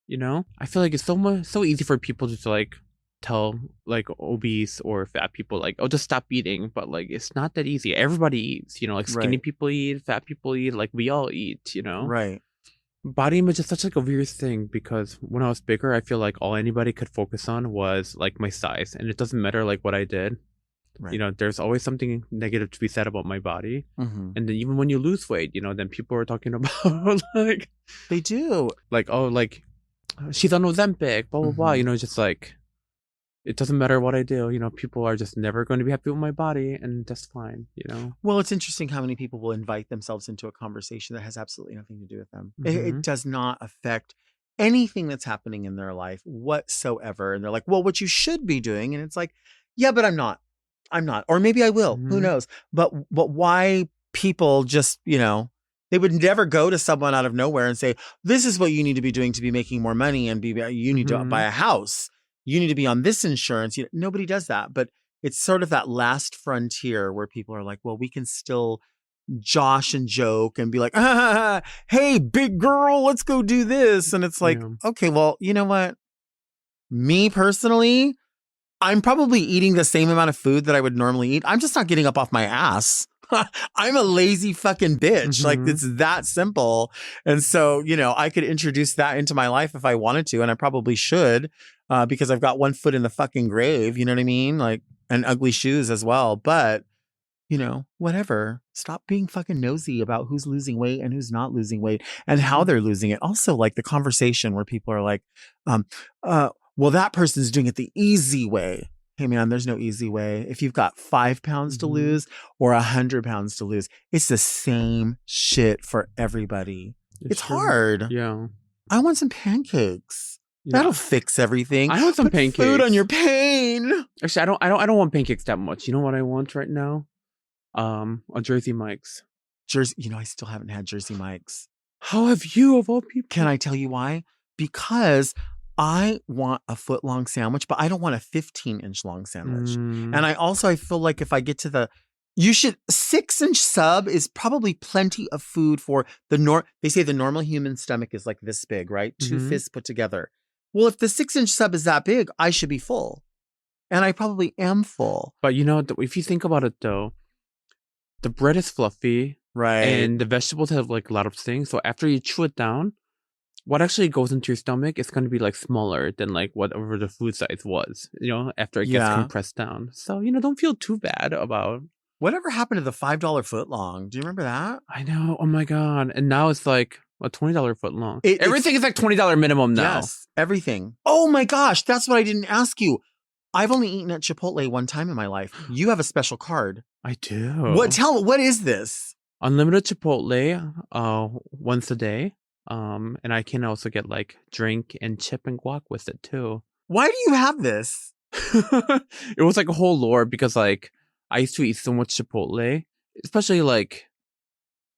you know? I feel like it's so easy for people to like tell like obese or fat people like, oh, just stop eating. But like, it's not that easy. Everybody eats, you know, like skinny Right. people eat, fat people eat, like we all eat, you know? right. Body image is such like a weird thing because when I was bigger, I feel like all anybody could focus on was like my size, and it doesn't matter like what I did. Right. You know, there's always something negative to be said about my body, Mm-hmm. and then even when you lose weight, you know, then people are talking about like They do. like oh like she's on Ozempic, blah blah blah. You know, just like it doesn't matter what I do. You know, people are just never going to be happy with my body, and that's fine. You know. Well, it's interesting how many people will invite themselves into a conversation that has absolutely nothing to do with them. It does not affect anything that's happening in their life whatsoever. And they're like, well, what you should be doing. And it's like, yeah, but I'm not. Or maybe I will. Who knows? But why people just, you know, they would never go to someone out of nowhere and say, this is what you need to be doing to be making more money and you need to buy a house. You need to be on this insurance. Nobody does that. But it's sort of that last frontier where people are like, well, we can still josh and joke and be like, hey, big girl, let's go do this. And it's like, okay, well, you know what? Me personally, I'm probably eating the same amount of food that I would normally eat. I'm just not getting up off my ass. I'm a lazy fucking bitch. Like, it's that simple. And so, you know, I could introduce that into my life if I wanted to, and I probably should, because I've got one foot in the fucking grave, you know what I mean? Like, and ugly shoes as well. But, you know, whatever. Stop being fucking nosy about who's losing weight and who's not losing weight and how they're losing it. Also, like the conversation where people are like, well, that person's doing it the easy way. Hey, man, there's no easy way. If you've got 5 pounds to lose or 100 pounds to lose, it's the same shit for everybody. It's hard. Yeah. I want some pancakes. Yeah. That'll fix everything. I want some pancakes. Food on your pain. Actually, I don't want pancakes that much. You know what I want right now? A Jersey Mike's. You know, I still haven't had Jersey Mike's. How have you, of all people? Can I tell you why? Because I want a foot-long sandwich, but I don't want a 15-inch long sandwich. And I feel like if I get to 6-inch sub is probably plenty of food for they say the normal human stomach is like this big, right? 2 fists put together. Well, if the 6-inch sub is that big, I should be full. And I probably am full. But you know, if you think about it though, the bread is fluffy. Right. And the vegetables have like a lot of things. So after you chew it down, what actually goes into your stomach is going to be like smaller than like whatever the food size was, you know, after it gets compressed down. So, you know, don't feel too bad about whatever happened to the $5 footlong. Do you remember that? I know. Oh my God. And now it's like a $20 footlong. Everything is like $20 minimum now. Yes, everything. Oh my gosh. That's what I didn't ask you. I've only eaten at Chipotle one time in my life. You have a special card. I do. What is this? Unlimited Chipotle once a day. And I can also get like drink and chip and guac with it too. Why do you have this? It was like a whole lore because like I used to eat so much Chipotle, especially like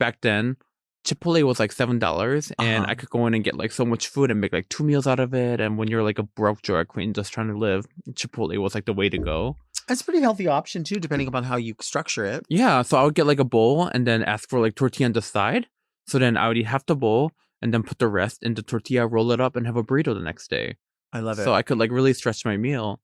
back then. Chipotle was like $7 and I could go in and get like so much food and make like 2 meals out of it. And when you're like a broke drag queen just trying to live, Chipotle was like the way to go. That's a pretty healthy option too, depending upon how you structure it. Yeah. So I would get like a bowl and then ask for like tortilla on the side. So then I would eat half the bowl and then put the rest in the tortilla, roll it up and have a burrito the next day. I love it. So I could like really stretch my meal.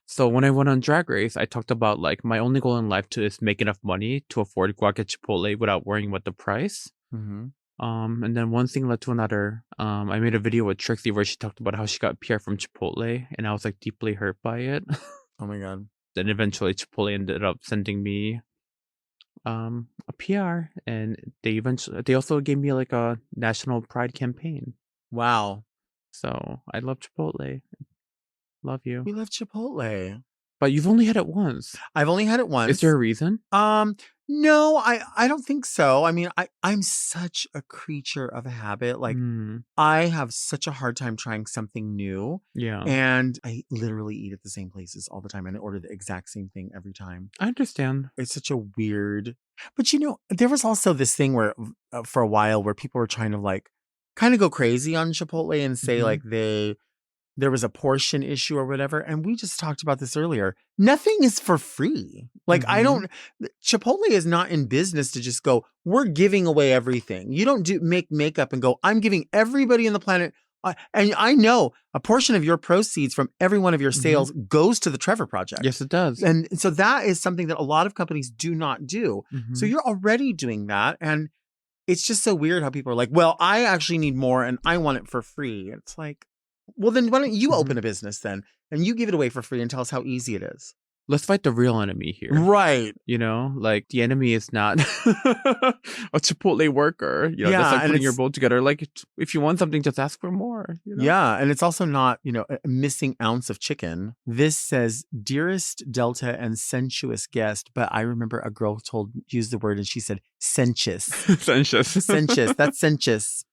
So when I went on Drag Race, I talked about like my only goal in life is make enough money to afford guac at Chipotle without worrying about the price. And then one thing led to another. I made a video with Trixie where she talked about how she got PR from Chipotle, and I was like deeply hurt by it. Oh my God. Then eventually Chipotle ended up sending me a PR, and they also gave me like a national pride campaign. Wow. So I love Chipotle. Love you. We love Chipotle. But you've only had it once. I've only had it once. Is there a reason? No, I don't think so. I mean, I'm such a creature of habit. Like, I have such a hard time trying something new. Yeah. And I literally eat at the same places all the time and I order the exact same thing every time. I understand. It's such a weird... But, there was also this thing where for a while where people were trying to like kind of go crazy on Chipotle and say like there was a portion issue or whatever. And we just talked about this earlier. Nothing is for free. Like Chipotle is not in business to just go, we're giving away everything. You don't make makeup and go, I'm giving everybody on the planet. And I know a portion of your proceeds from every one of your sales goes to the Trevor Project. Yes, it does. And so that is something that a lot of companies do not do. So you're already doing that. And it's just so weird how people are like, well, I actually need more and I want it for free. It's like, well, then why don't you open a business then and you give it away for free and tell us how easy it is? Let's fight the real enemy here. Right. Like the enemy is not a Chipotle worker. That's like putting your bowl together. Like if you want something, just ask for more. Yeah. And it's also not, a missing ounce of chicken. This says, dearest Delta and sensuous guest. But I remember a girl used the word and she said, sensuous. Sensuous. That's sensuous.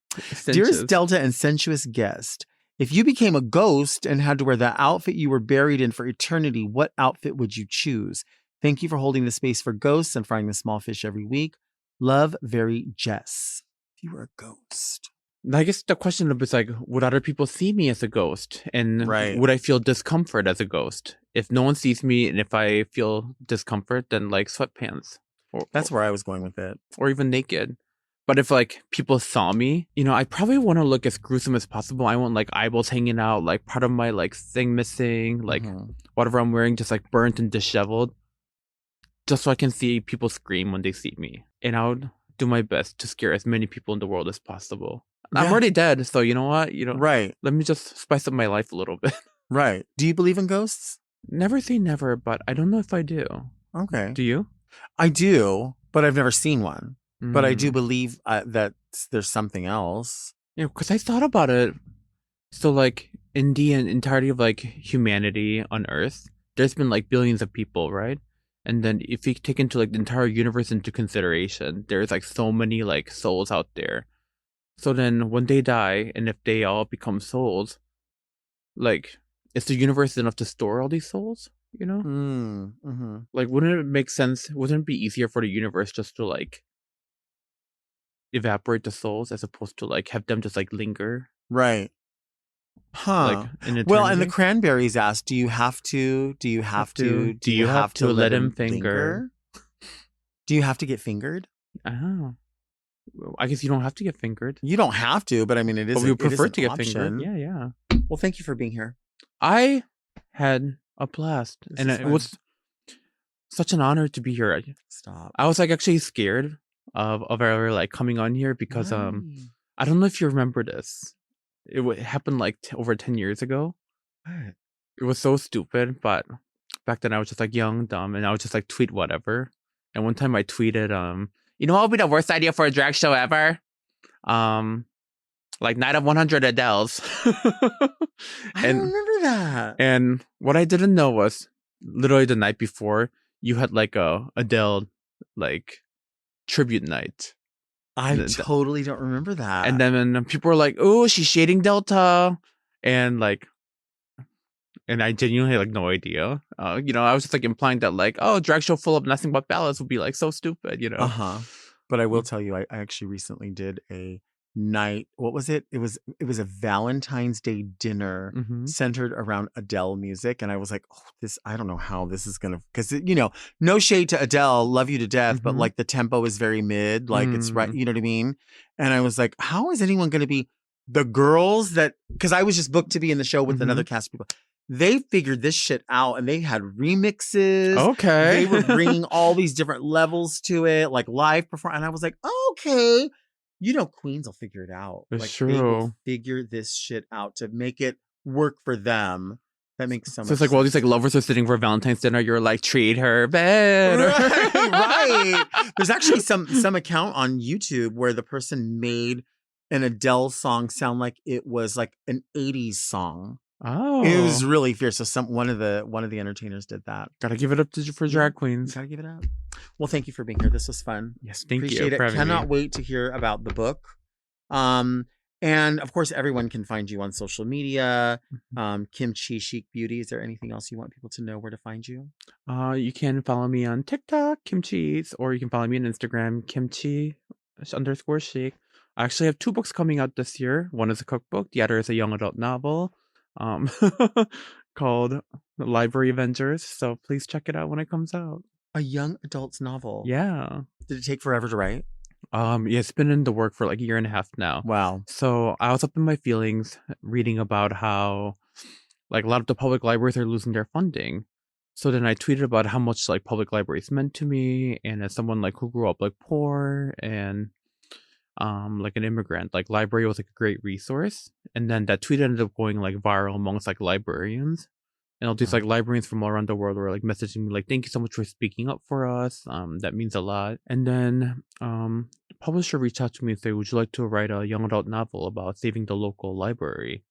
Dearest Delta and sensuous guest. If you became a ghost and had to wear the outfit you were buried in for eternity, what outfit would you choose? Thank you for holding the space for ghosts and frying the small fish every week. Love, very Jess. If you were a ghost. I guess the question is like, would other people see me as a ghost? And would I feel discomfort as a ghost? If no one sees me and if I feel discomfort, then like sweatpants. That's where I was going with it. Or even naked. But if like people saw me, I probably want to look as gruesome as possible. I want like eyeballs hanging out, like part of my like thing missing, like whatever I'm wearing just like burnt and disheveled. Just so I can see people scream when they see me. And I would do my best to scare as many people in the world as possible. Yeah. I'm already dead, so you know what? Right. Let me just spice up my life a little bit. Right. Do you believe in ghosts? Never say never, but I don't know if I do. Okay. Do you? I do, but I've never seen one. But I do believe that there's something else. Yeah, because I thought about it. So, like, in the entirety of, like, humanity on Earth, there's been, like, billions of people, right? And then if you take into, like, the entire universe into consideration, there's, like, so many, like, souls out there. So then when they die, and if they all become souls, like, is the universe enough to store all these souls? Like, wouldn't it make sense? Wouldn't it be easier for the universe just to, like, evaporate the souls as opposed to like have them just like linger? Right. Huh. Like well, and the Cranberries asked, do you have to let him finger? Do you have to get fingered? Oh. I guess you don't have to get fingered. You don't have to, but I mean, it is. But we would prefer to get option. fingered. Yeah. Well, thank you for being here. I had a blast. And it was such an honor to be here. Stop. I was like actually scared of our like coming on here because I don't know if you remember this. It happened like over 10 years ago. What? It was so stupid, but back then I was just like young, dumb, and I would just like tweet whatever. And one time I tweeted, what would be the worst idea for a drag show ever? Like Night of 100 Adeles. I don't remember that. And what I didn't know was literally the night before you had like a Adele like tribute night. I totally don't remember that. And then people were like, "Oh, she's shading Delta," and I genuinely had like no idea. I was just like implying that like, oh, drag show full of nothing but ballads would be like so stupid, But I will tell you, I actually recently did a night. What was it? It was a Valentine's Day dinner centered around Adele music, and I was like, oh, I don't know how this is gonna, because no shade to Adele, love you to death, but like the tempo is very mid, like it's right, you know what I mean? And I was like, how is anyone gonna be the girls that? Because I was just booked to be in the show with another cast of people. They figured this shit out, and they had remixes. Okay, they were bringing all these different levels to it, like live perform, and I was like, okay. Queens will figure it out. It's like true. They will figure this shit out to make it work for them. That makes so much sense. So it's like while these like lovers are sitting for Valentine's dinner, you're like, treat her better. Right. There's actually some account on YouTube where the person made an Adele song sound like it was like an 80s song. Oh, It was really fierce. So one of the entertainers did that. Gotta give it up for drag queens. Gotta give it up. Well, thank you for being here. This was fun. Yes, thank Appreciate you it. for having Cannot me. wait to hear about the book. And of course, everyone can find you on social media. Kim Chi Chic Beauty. Is there anything else you want people to know where to find you? You can follow me on TikTok, Kim Chi, or you can follow me on Instagram, Kimchi_Chic. I actually have 2 books coming out this year. One is a cookbook. The other is a young adult novel called Library Avengers. So please check it out when it comes out. A young adult's novel. Yeah. Did it take forever to write? Yeah, it's been in the work for like a year and a half now. Wow. So I was up in my feelings reading about how like a lot of the public libraries are losing their funding. So then I tweeted about how much like public libraries meant to me, and as someone like who grew up like poor and like an immigrant, like library was like a great resource. And then that tweet ended up going like viral amongst like librarians. And all these like librarians from all around the world were like messaging me like, thank you so much for speaking up for us. That means a lot. And then the publisher reached out to me and said, would you like to write a young adult novel about saving the local library?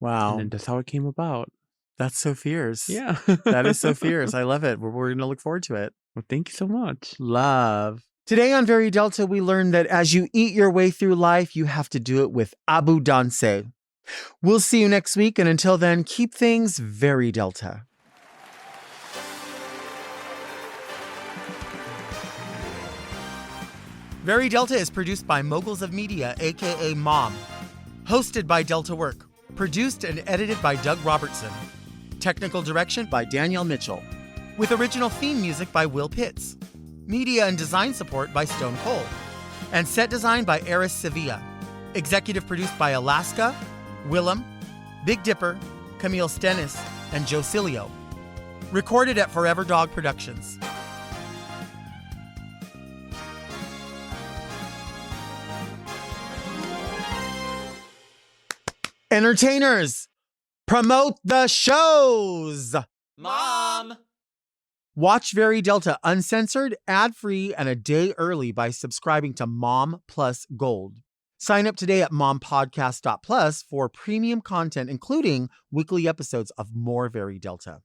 Wow. And then that's how it came about. That's so fierce. Yeah. That is so fierce. I love it. We're going to look forward to it. Well, thank you so much. Love. Today on Very Delta, we learned that as you eat your way through life, you have to do it with abundance. We'll see you next week, and until then, keep things very Delta. Very Delta is produced by Moguls of Media, aka Mom. Hosted by Delta Work. Produced and edited by Doug Robertson. Technical direction by Danielle Mitchell. With original theme music by Will Pitts. Media and design support by Stone Cold. And set design by Eris Sevilla. Executive produced by Alaska, Willem, Big Dipper, Camille Stennis, and Joe Cilio. Recorded at Forever Dog Productions. Entertainers, promote the shows! Mom! Watch Very Delta uncensored, ad-free, and a day early by subscribing to Mom Plus Gold. Sign up today at mompodcast.plus for premium content, including weekly episodes of more Very Delta.